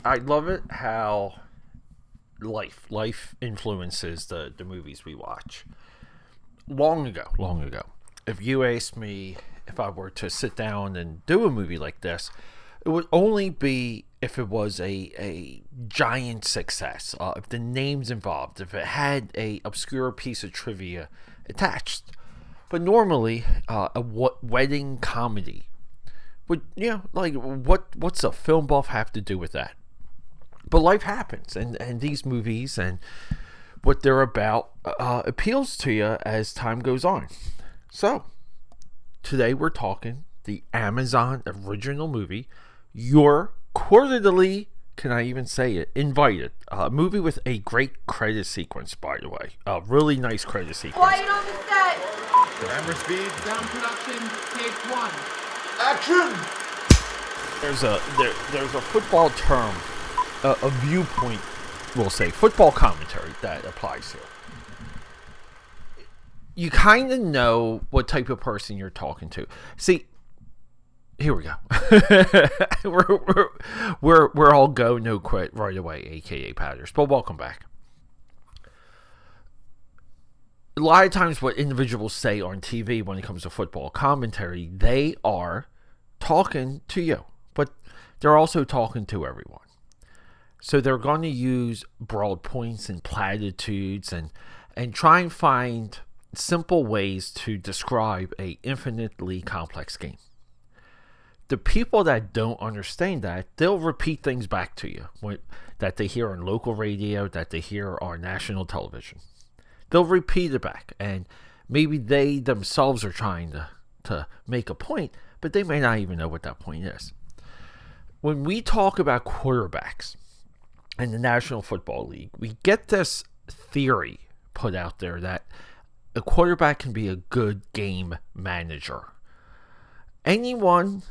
I love it how life influences the movies we watch. Long ago, if you asked me if I were to sit down and do a movie like this, it would only be if it was a giant success, if the names involved, if it had a obscure piece of trivia attached. But normally, a wedding comedy would, what's a film buff have to do with that? But life happens, and these movies and what they're about appeals to you as time goes on. So, today we're talking the Amazon original movie, You're Quarterly, can I even say it, Invited. A movie with a great credit sequence, by the way. A really nice credit sequence. Quiet on the set! Camera speed. Sound production, take one. Action! There's a football term, a viewpoint, we'll say, football commentary that applies here. You kind of know what type of person you're talking to. See, here we go. we're all go, no quit right away, AKAPADers. But welcome back. A lot of times what individuals say on TV when it comes to football commentary, they are talking to you, but they're also talking to everyone. So they're going to use broad points and platitudes and try and find simple ways to describe a infinitely complex game. The people that don't understand that, they'll repeat things back to you that they hear on local radio, that they hear on national television. They'll repeat it back, and maybe they themselves are trying to make a point, but they may not even know what that point is. When we talk about quarterbacks in the National Football League, we get this theory put out there that a quarterback can be a good game manager. Anyone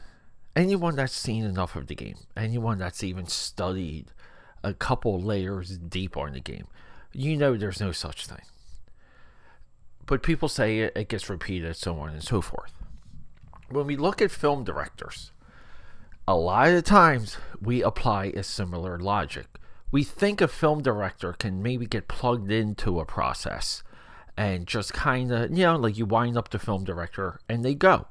that's seen enough of the game, anyone that's even studied a couple layers deep on the game, you know there's no such thing. But people say it gets repeated, so on and so forth. When we look at film directors, a lot of the times we apply a similar logic. We think a film director can maybe get plugged into a process and just kind of, like you wind up the film director and they go.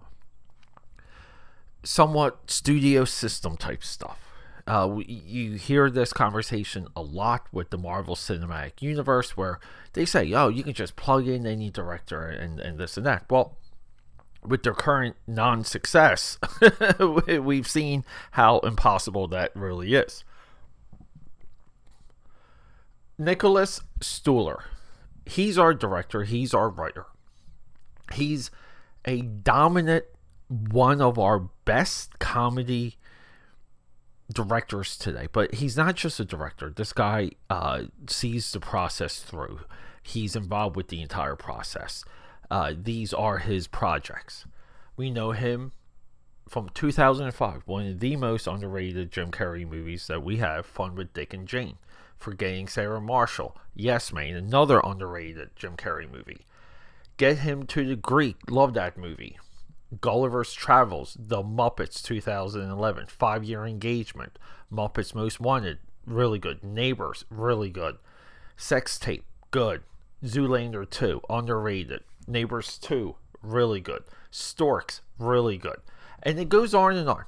Somewhat studio system type stuff. You hear this conversation a lot with the Marvel Cinematic Universe where they say, you can just plug in any director and this and that. Well, with their current non-success, we've seen how impossible that really is. Nicholas Stoller, he's our director, he's our writer. He's a dominant, one of our best comedy directors today, but he's not just a director. This guy sees the process through. He's involved with the entire process. These are his projects. We know him from 2005, one of the most underrated Jim Carrey movies that we have, Fun with Dick and Jane. Forgetting Sarah Marshall, Yes Man, another underrated Jim Carrey movie. Get Him to the Greek, love that movie. Gulliver's Travels, The Muppets 2011, 5-Year Engagement, Muppets Most Wanted, really good. Neighbors, really good. Sex Tape, good. Zoolander 2, underrated. Neighbors 2, really good. Storks, really good. And it goes on and on.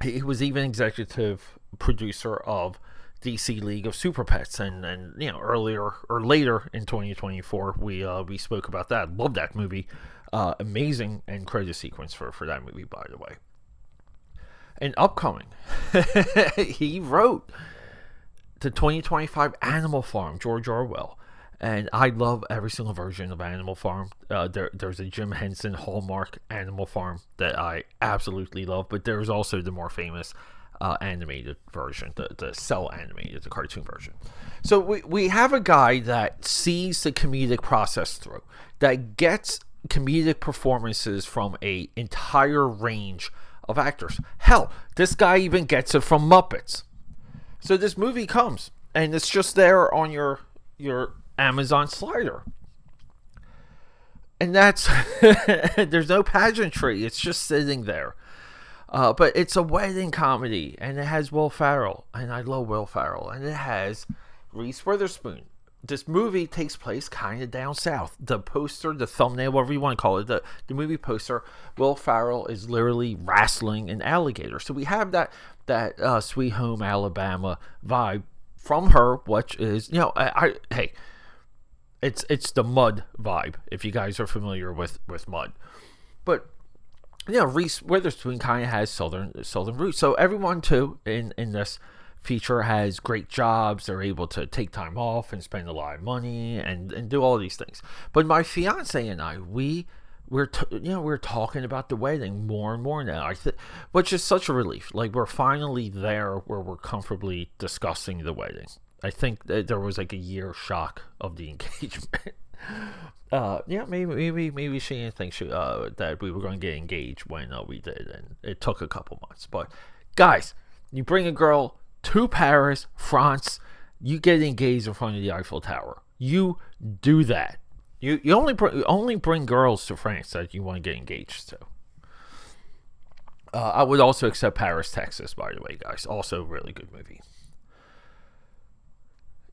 He was even executive producer of DC League of Super Pets, and earlier or later in 2024 we spoke about that. Love that movie. Amazing end credit sequence for that movie, by the way. And upcoming, he wrote the 2025 Animal Farm, George Orwell, and I love every single version of Animal Farm. There's a Jim Henson Hallmark Animal Farm that I absolutely love, but there's also the more famous animated version, the cell animated, the cartoon version. So we have a guy that sees the comedic process through, that gets comedic performances from a entire range of actors. Hell, this guy even gets it from Muppets. So this movie comes, and it's just there on your Amazon slider. And that's there's no pageantry, it's just sitting there. But it's a wedding comedy, and it has Will Ferrell, and I love Will Ferrell, and it has Reese Witherspoon. This movie takes place kind of down south. The poster, the thumbnail, whatever you want to call it, the movie poster, Will Ferrell is literally wrestling an alligator. So we have that Sweet Home Alabama vibe from her, which is, hey, it's the Mud vibe, if you guys are familiar with Mud. But Reese Witherspoon kind of has southern roots. So everyone too in this feature has great jobs. They're able to take time off and spend a lot of money and do all these things. But my fiance and I, we're talking about the wedding more and more now. Which is such a relief. Like, we're finally there where we're comfortably discussing the wedding. I think that there was like a year shock of the engagement. Maybe she didn't think that we were going to get engaged when we did, and it took a couple months. But guys, you bring a girl to Paris, France, you get engaged in front of the Eiffel Tower. You do that. You only bring girls to France that you want to get engaged to. I would also accept Paris, Texas, by the way, guys. Also a really good movie.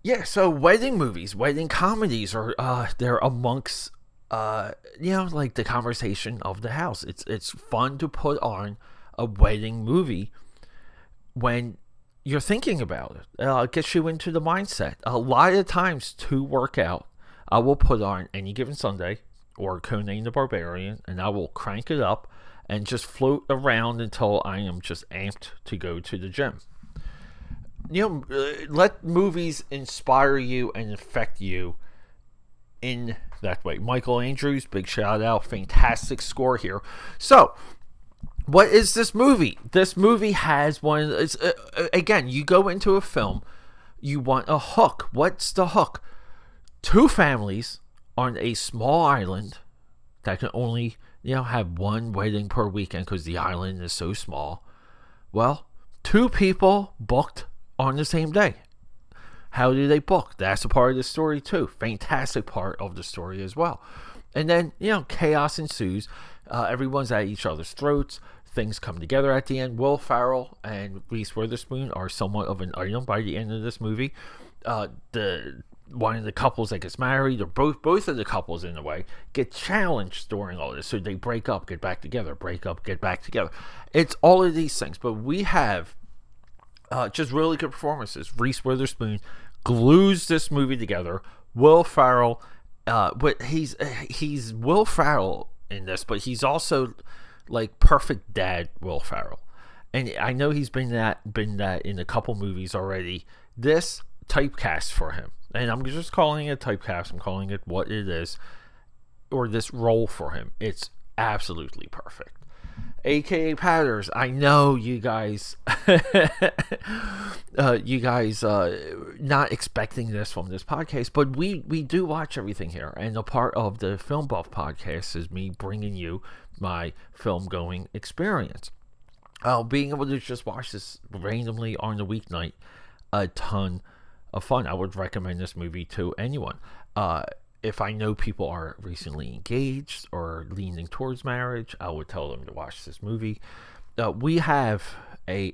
Yeah, so wedding movies, wedding comedies are they're amongst like the conversation of the house. It's fun to put on a wedding movie when you're thinking about it. It gets you into the mindset. A lot of times to work out, I will put on Any Given Sunday or Conan the Barbarian, and I will crank it up and just float around until I am just amped to go to the gym. Let movies inspire you and affect you in that way. Michael Andrews, big shout out, fantastic score here. So, what is this movie? This movie has again, you go into a film, you want a hook. What's the hook? Two families on a small island that can only, have one wedding per weekend because the island is so small. Well, two people booked on the same day. How do they book? That's a part of the story too. Fantastic part of the story as well. And then, chaos ensues. Everyone's at each other's throats. Things come together at the end. Will Ferrell and Reese Witherspoon are somewhat of an item by the end of this movie. One of the couples that gets married, or both of the couples in a way, get challenged during all this. So they break up, get back together, break up, get back together. It's all of these things. But we have just really good performances. Reese Witherspoon glues this movie together. Will Ferrell, but he's Will Ferrell in this, but he's also like perfect dad Will Ferrell. And I know he's been that in a couple movies already. This typecast for him, and I'm just calling it typecast. I'm calling it what it is, or this role for him. It's absolutely perfect. AKAPADers, I know you guys not expecting this from this podcast, but we do watch everything here, and a part of the Film Buff podcast is me bringing you my film going experience. Being able to just watch this randomly on the weeknight, a ton of fun. I would recommend this movie to anyone. If I know people are recently engaged or leaning towards marriage, I would tell them to watch this movie. We have a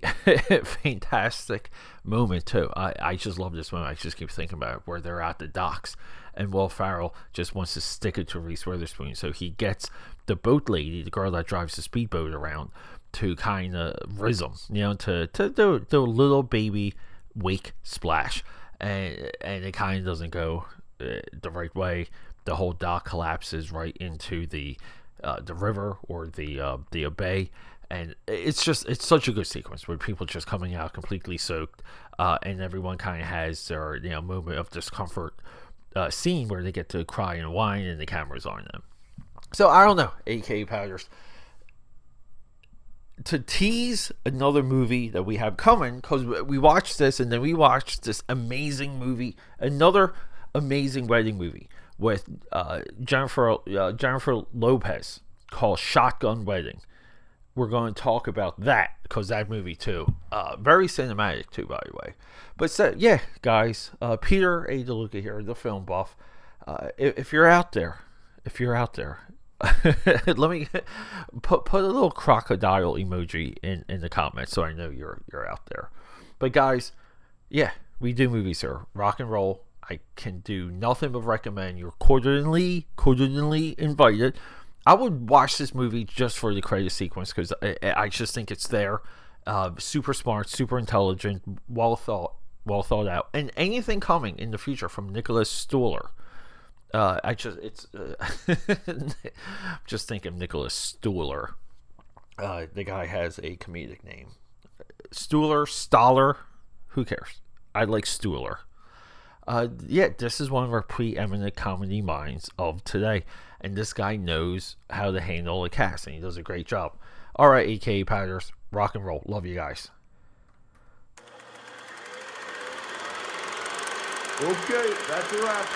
fantastic moment too. I just love this moment. I just keep thinking about it, where they're at the docks and Will Ferrell just wants to stick it to Reese Witherspoon. So he gets the boat lady, the girl that drives the speedboat around, to kind of rizz him, to do a little baby wake splash. And it kind of doesn't go the right way. The whole dock collapses right into the river or the bay, and it's such a good sequence where people just coming out completely soaked, and everyone kind of has their moment of discomfort scene where they get to cry and whine and the camera's on them. So I don't know, AKAPADers, to tease another movie that we have coming, because we watched this and then we watched this amazing movie, another amazing wedding movie with Jennifer Lopez, called Shotgun Wedding. We're going to talk about that because that movie too, very cinematic too, by the way. But so, yeah, guys, Peter A. DeLuca here, the Film Buff. If you're out there, Let me put a little crocodile emoji in the comments so I know you're out there. But guys, yeah, we do movies here. Rock and roll. I can do nothing but recommend. You're cordially invited. I would watch this movie just for the credit sequence because I just think it's there. Super smart, super intelligent, well thought out, and anything coming in the future from Nicholas Stoller. Just think of Nicholas Stoller. The guy has a comedic name. Stoller. Who cares? I like Stoller. Yeah, this is one of our preeminent comedy minds of today. And this guy knows how to handle a cast, and he does a great job. All right, AKAPADers, rock and roll. Love you guys. Okay, that's a wrap.